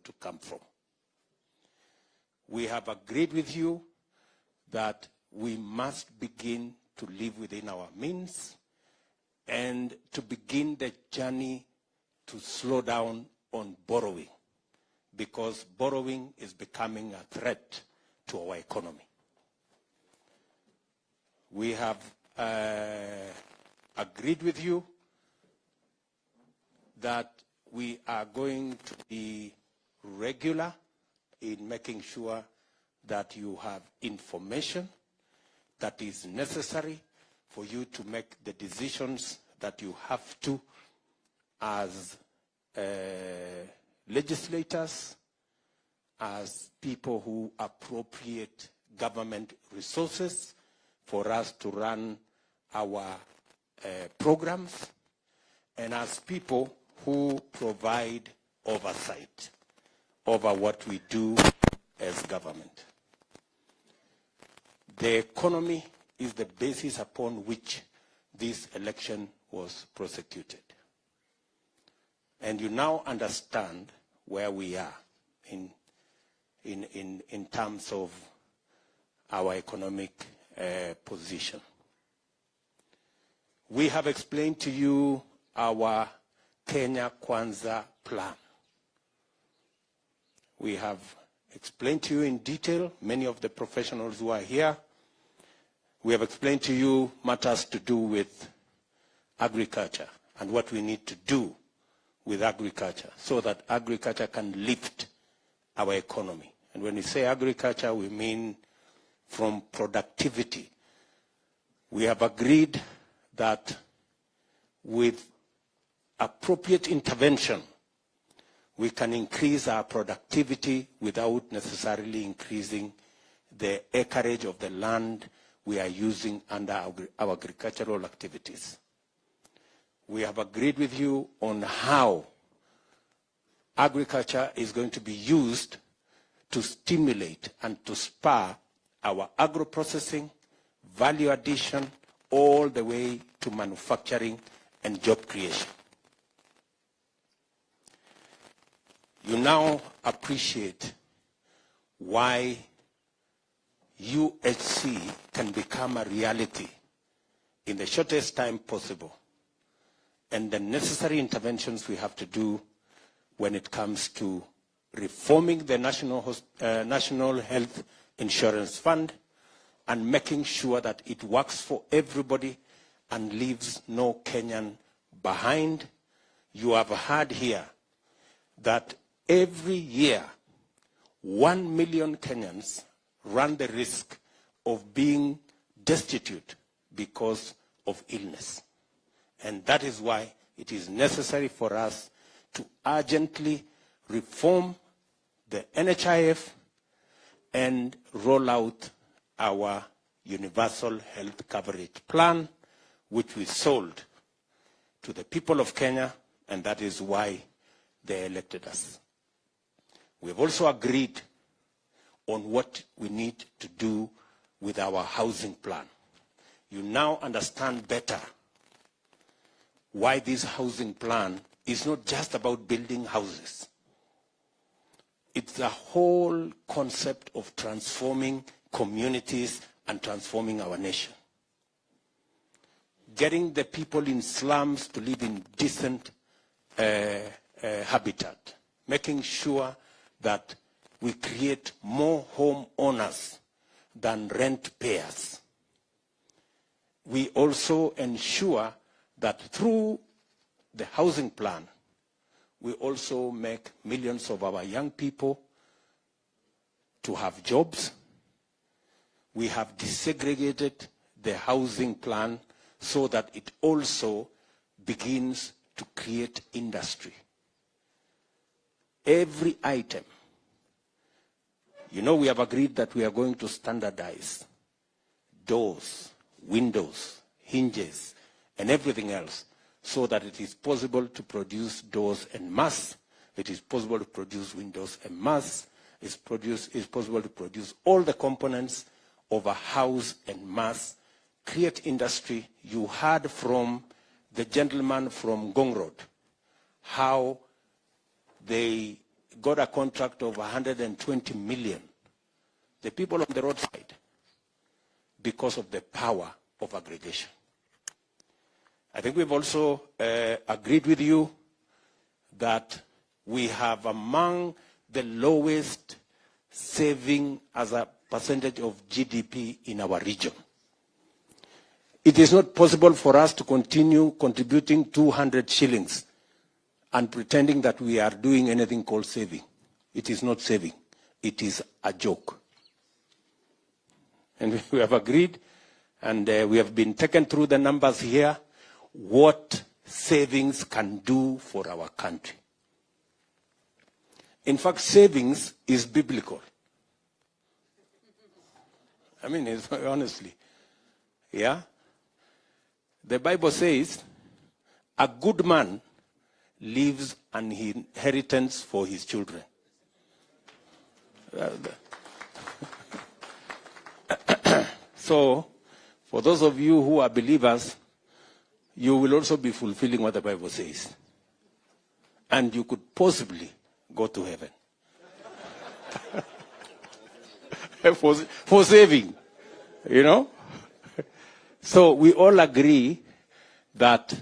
to come from. We have agreed with you that we must begin to live within our means and to begin the journey to slow down on borrowing, because borrowing is becoming a threat to our economy. We have agreed with you that we are going to be regular in making sure that you have information that is necessary for you to make the decisions that you have to as legislators, as people who appropriate government resources for us to run our programs, and as people who provide oversight over what we do as government. The economy is the basis upon which this election was prosecuted. And you now understand where we are in terms of our economic position. We have explained to you our Kenya Kwanza plan. We have explained to you in detail, many of the professionals who are here. We have explained to you matters to do with agriculture and what we need to do with agriculture so that agriculture can lift our economy. And when we say agriculture, we mean from productivity. We have agreed that with appropriate intervention, we can increase our productivity without necessarily increasing the acreage of the land we are using under our agricultural activities. We have agreed with you on how agriculture is going to be used to stimulate and to spur our agro-processing, value addition, all the way to manufacturing and job creation. You now appreciate why UHC can become a reality in the shortest time possible, and the necessary interventions we have to do when it comes to reforming the National Health Insurance Fund and making sure that it works for everybody and leaves no Kenyan behind. You have heard here that every year, 1 million Kenyans run the risk of being destitute because of illness. And that is why it is necessary for us to urgently reform the NHIF and roll out our universal health coverage plan, which we sold to the people of Kenya, and that is why they elected us. We've also agreed on what we need to do with our housing plan. You now understand better why this housing plan is not just about building houses. It's the whole concept of transforming communities and transforming our nation. Getting the people in slums to live in decent habitat. Making sure that we create more home owners than rent payers. We also ensure that through the housing plan, we also make millions of our young people to have jobs. We have desegregated the housing plan so that it also begins to create industry. Every item. You know, we have agreed that we are going to standardize doors, windows, hinges, and everything else so that it is possible to produce doors en masse, it is possible to produce windows en masse, it's possible to produce all the components of a house en masse, create industry. You heard from the gentleman from Gong Road how they got a contract of 120 million, the people on the roadside, because of the power of aggregation. I think we've also agreed with you that we have among the lowest saving as a percentage of GDP in our region. It is not possible for us to continue contributing 200 shillings and pretending that we are doing anything called saving. It is not saving. It is a joke. And we have agreed, and we have been taken through the numbers here, what savings can do for our country. In fact, savings is biblical. I mean, it's, honestly. Yeah? The Bible says, a good man leaves an inheritance for his children. So, for those of you who are believers, you will also be fulfilling what the Bible says. And you could possibly go to heaven. for saving, you know? So we all agree that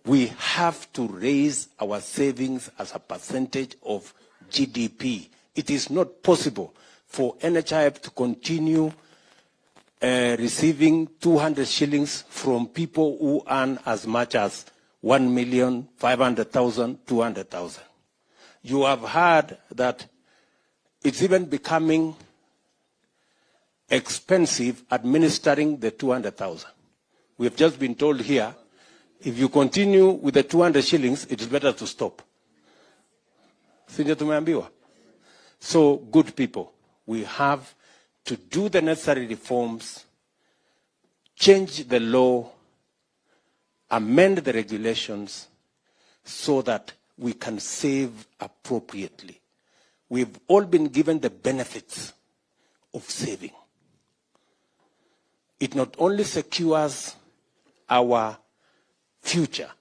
we have to raise our savings as a percentage of GDP. It is not possible for NHIF to continue receiving 200 shillings from people who earn as much as 1,500,000, 200,000. You have heard that it's even becoming expensive administering the 200,000. We have just been told here, if you continue with the 200 shillings, it is better to stop. Sinje tumeambiwa. So, good people, we have to do the necessary reforms, change the law, amend the regulations so that we can save appropriately. We've all been given the benefits of saving. It not only secures our future,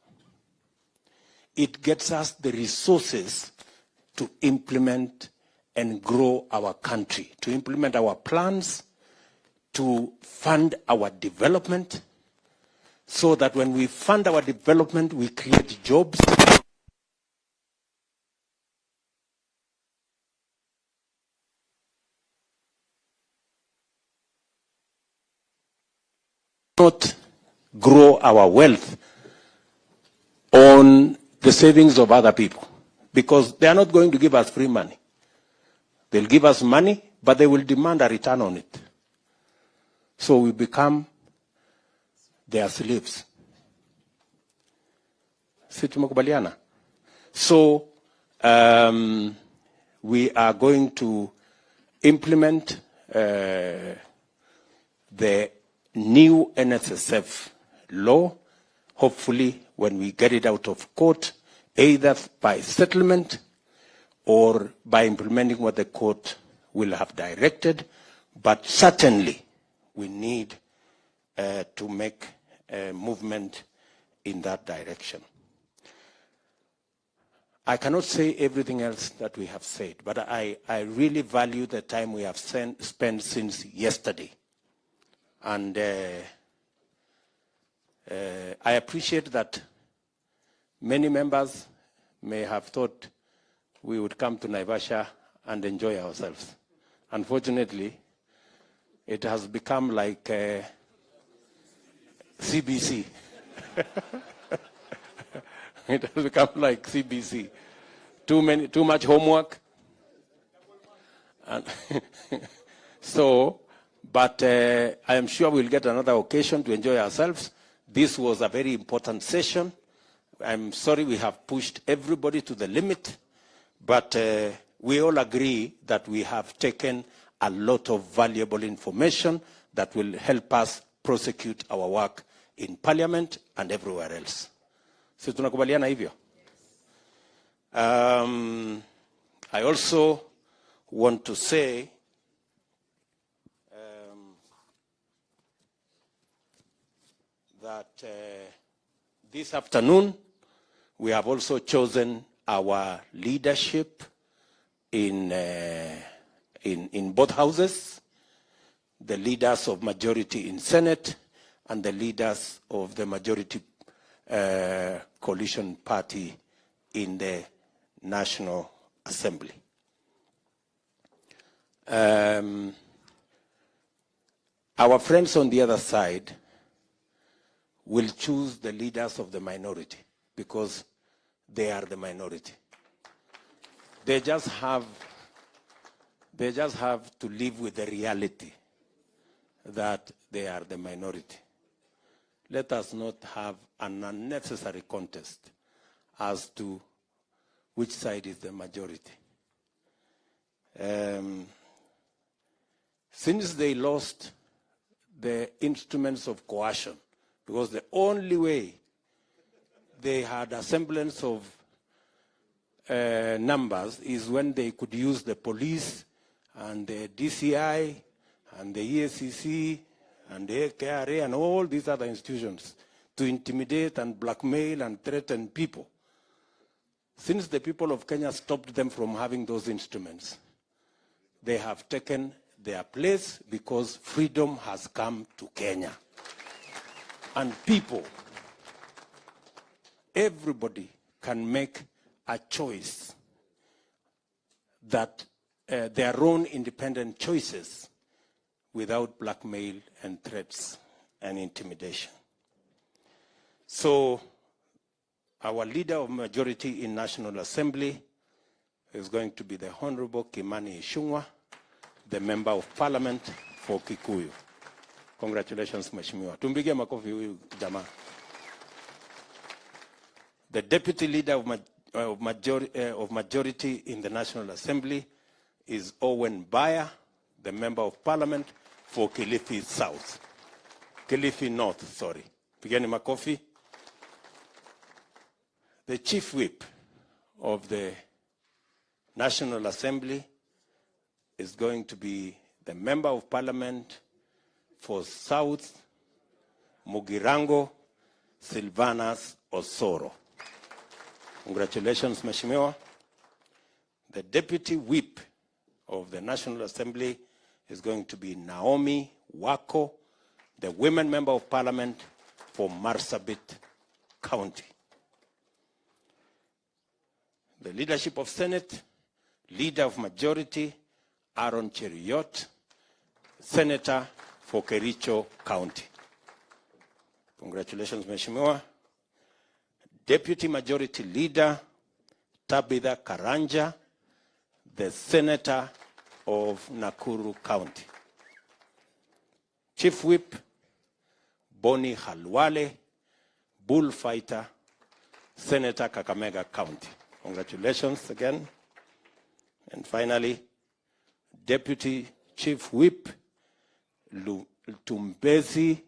it gets us the resources to implement and grow our country, to implement our plans, to fund our development, so that when we fund our development, we create jobs. Not grow our wealth on the savings of other people, because they are not going to give us free money. They'll give us money, but they will demand a return on it. So we become their slaves. Si tumekubaliana? So we are going to implement the new NSSF law, hopefully when we get it out of court, either by settlement or by implementing what the court will have directed. But certainly we need to make a movement in that direction. I cannot say everything else that we have said, but I really value the time we have spent since yesterday. And I appreciate that many members may have thought we would come to Naivasha and enjoy ourselves. Unfortunately, it has become like CBC. It has become like CBC. Too much homework. And so, but I am sure we'll get another occasion to enjoy ourselves. This was a very important session. I'm sorry we have pushed everybody to the limit, but we all agree that we have taken a lot of valuable information that will help us prosecute our work in Parliament and everywhere else. So tunakubaliana hivyo. I also want to say that this afternoon we have also chosen our leadership in both houses, the leaders of majority in Senate, and the leaders of the majority coalition party in the National Assembly. Our friends on the other side will choose the leaders of the minority because they are the minority. They just have to live with the reality that they are the minority. Let us not have an unnecessary contest as to which side is the majority. Since they lost the instruments of coercion, because the only way they had a semblance of numbers is when they could use the police and the DCI and the EACC and the KRA and all these other institutions to intimidate and blackmail and threaten people. Since the people of Kenya stopped them from having those instruments, they have taken their place because freedom has come to Kenya. And people, everybody can make a choice that their own independent choices without blackmail and threats and intimidation. So our leader of majority in National Assembly is going to be the Honorable Kimani Ichung'wah, the Member of Parliament for Kikuyu. Congratulations, Mheshimiwa. Tumpigie makofi huyu jamaa. The Deputy Leader of Majority in the National Assembly is Owen Baya, the Member of Parliament for Kilifi South. Kilifi North, sorry. Pigeni makofi. The Chief Whip of the National Assembly is going to be the Member of Parliament for South Mugirango, Silvanus Osoro. Congratulations, Mheshimiwa. The Deputy Whip of the National Assembly is going to be Naomi Wako, the Women Member of Parliament for Marsabit County. The Leadership of Senate, Leader of Majority, Aaron Cheriot, Senator for Kericho County. Congratulations, Mheshimiwa. Deputy Majority Leader, Tabitha Karanja, the Senator of Nakuru County. Chief Whip, Boni Halwale, Bullfighter, Senator Kakamega County. Congratulations again. And finally, Deputy Chief Whip, Tumbezi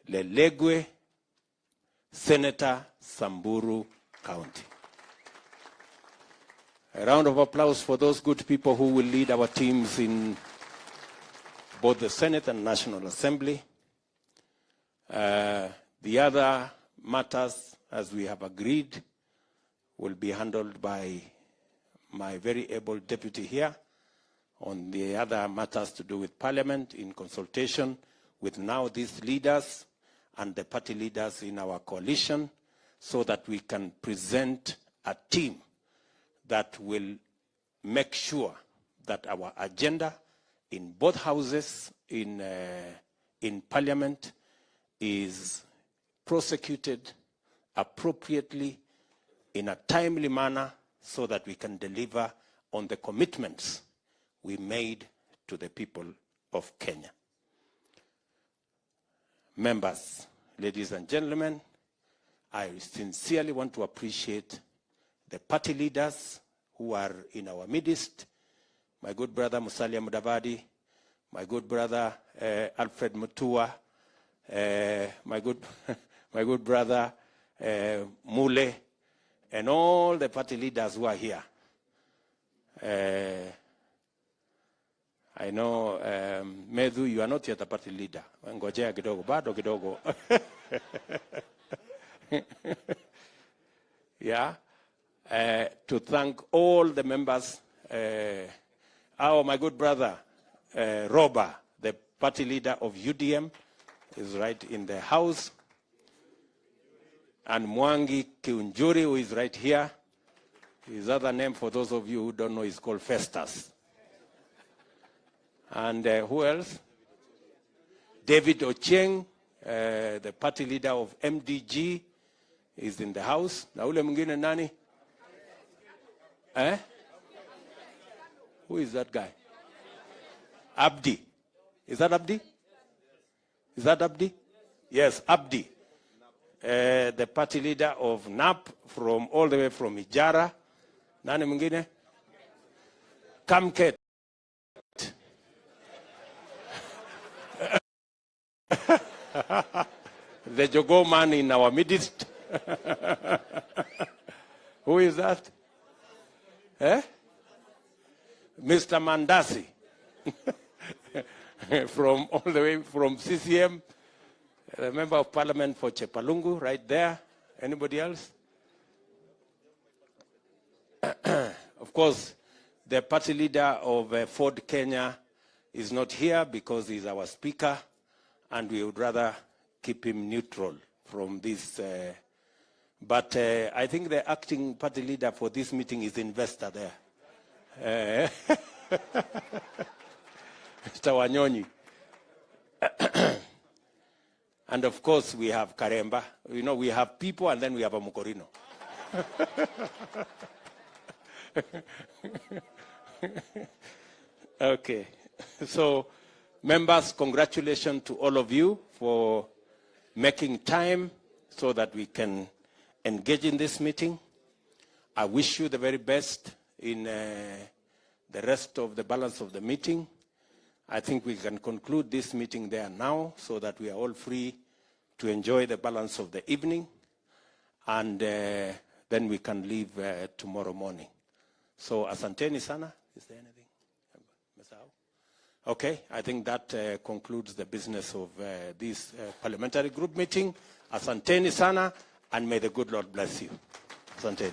Lelegwe, Senator Samburu County. A round of applause for those good people who will lead our teams in both the Senate and National Assembly. The other matters, as we have agreed, will be handled by my very able deputy here on the other matters to do with Parliament in consultation with now these leaders and the party leaders in our coalition so that we can present a team that will make sure that our agenda in both houses in Parliament is prosecuted appropriately in a timely manner so that we can deliver on the commitments we made to the people of Kenya. Members, ladies and gentlemen, I sincerely want to appreciate the party leaders who are in our midst, my good brother Musalia Mudavadi, my good brother Alfred Mutua, my good brother Mule, and all the party leaders who are here. I know, Medhu, you are not yet a party leader. Ngojea kidogo, bado kidogo. Yeah. to thank all the members. My good brother, Roba, the party leader of UDM, is right in the house. And Mwangi Kiunjuri, who is right here. His other name, for those of you who don't know, is called Festus. And who else? David Ochieng, the party leader of MDG, is in the house. Na ule mwingine nani? Who is that guy? Abdi. Is that Abdi? Is that Abdi? Yes, Abdi. The party leader of NAP, from all the way from Ijara. Nani mwingine? Kamket. The Jogo man in our midst. Who is that? Mr. Mandasi. From all the way from CCM. The member of parliament for Chepalungu, right there. Anybody else? Of course, the party leader of Ford Kenya is not here because he's our speaker, and we would rather keep him neutral from this. But I think the acting party leader for this meeting is investor there. Mr. Wanyonyi. And of course, we have Karemba. You know, we have people, and then we have a Mukorino. Okay. So, members, congratulations to all of you for making time so that we can engage in this meeting. I wish you the very best in the rest of the balance of the meeting. I think we can conclude this meeting there now so that we are all free to enjoy the balance of the evening, and then we can leave tomorrow morning. So, asanteni sana. Is there anything? Okay, I think that concludes the business of this parliamentary group meeting. Asanteni sana, and may the good Lord bless you. Asanteni.